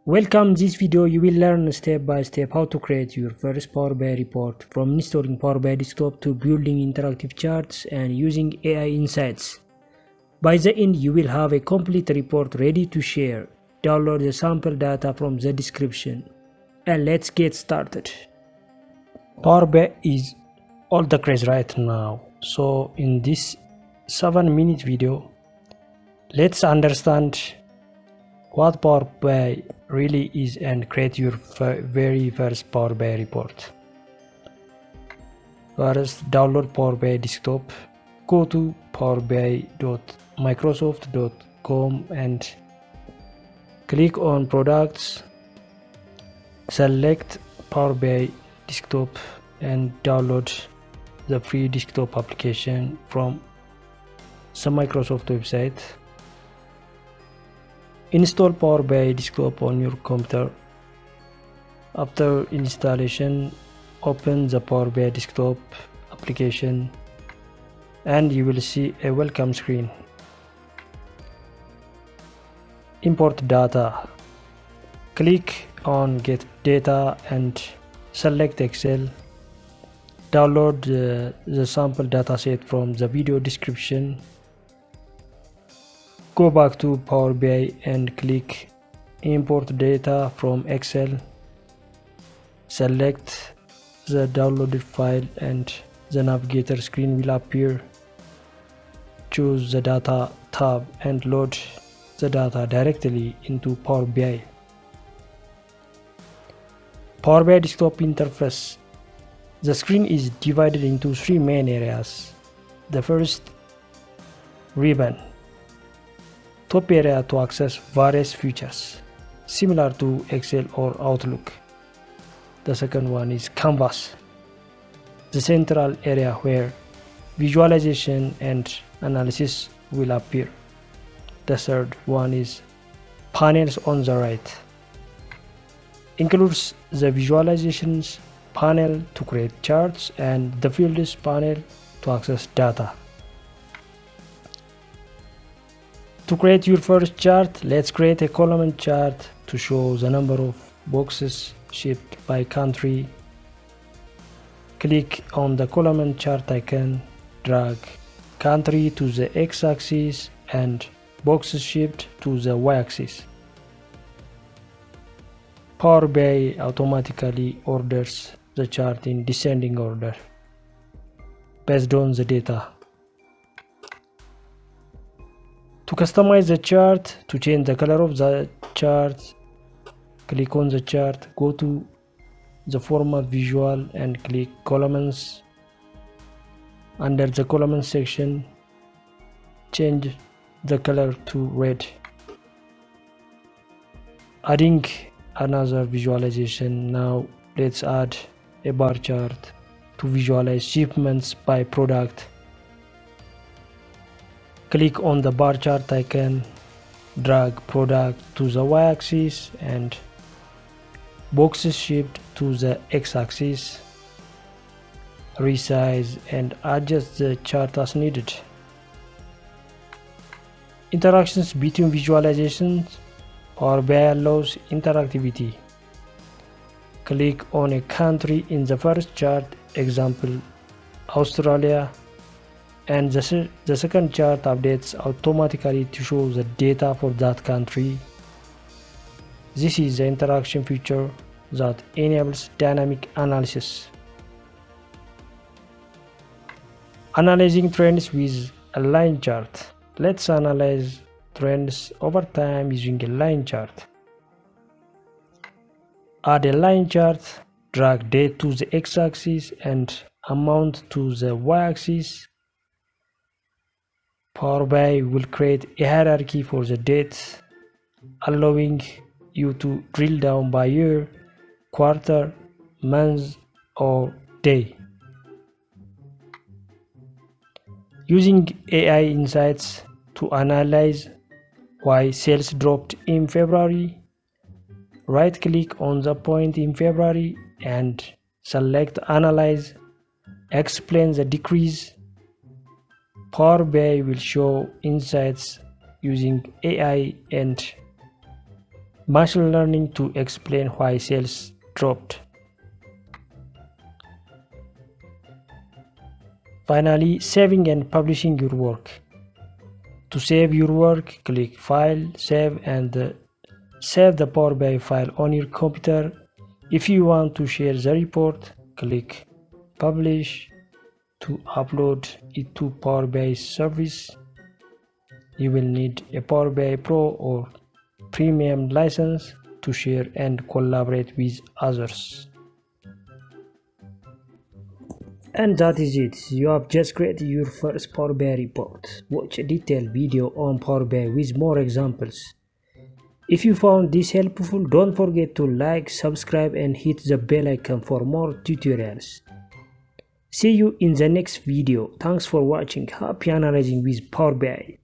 Welcome. This video you will learn step by step how to create your first Power BI report, from installing Power BI desktop to building interactive charts and using AI insights. By the end you will have a complete report ready to share. Download the sample data from the description and let's get started. Power BI is all the craze right now, so in this 7-minute video let's understand what Power BI really is and create your very first Power BI report. First, download Power BI desktop. Go to powerbi.microsoft.com and click on products. Select Power BI desktop and download the free desktop application from the Microsoft website. Install Power BI desktop on your computer. After installation, open the Power BI desktop application and you will see a welcome screen. Import data. Click on Get Data and select Excel. Download the sample dataset from the video description. Go back to Power BI and click Import Data from Excel. Select the downloaded file and the navigator screen will appear. Choose the Data tab and load the data directly into Power BI. Power BI desktop interface. The screen is divided into 3 main areas. The first, ribbon. Top area to access various features, similar to Excel or Outlook. The second one is canvas, the central area where visualization and analysis will appear. The third one is panels on the right. Includes the visualizations panel to create charts and the fields panel to access data. To create your first chart, let's create a column chart to show the number of boxes shipped by country. Click on the column chart icon, drag country to the x-axis and boxes shipped to the y-axis. Power BI automatically orders the chart in descending order based on the data. To customize the chart, to change the color of the chart, click on the chart, go to the format visual and click columns. Under the column section, change the color to red. Adding another visualization. Now let's add a bar chart to visualize shipments by product. Click on the bar chart icon, drag product to the y-axis and boxes shipped to the x-axis. Resize and adjust the chart as needed. Interactions between visualizations. Power BI allows interactivity. Click on a country in the first chart, example Australia, and the second chart updates automatically to show the data for that country. This is the interaction feature that enables dynamic analysis. Analyzing trends with a line chart. Let's analyze trends over time using a line chart. Add a line chart, drag date to the x-axis and amount to the y-axis. Power BI will create a hierarchy for the dates, allowing you to drill down by year, quarter, month, or day. Using AI insights to analyze why sales dropped in February, right-click on the point in February and select Analyze, explain the decrease. Power BI will show insights using AI and machine learning to explain why sales dropped. Finally, saving and publishing your work. To save your work, click File, Save, and save the Power BI file on your computer. If you want to share the report, click Publish. To upload it to Power BI service, you will need a Power BI Pro or Premium license to share and collaborate with others. And that is it. You have just created your first Power BI report. Watch a detailed video on Power BI with more examples. If you found this helpful, don't forget to like, subscribe, and hit the bell icon for more tutorials. See you in the next video. Thanks for watching. Happy analyzing with Power BI.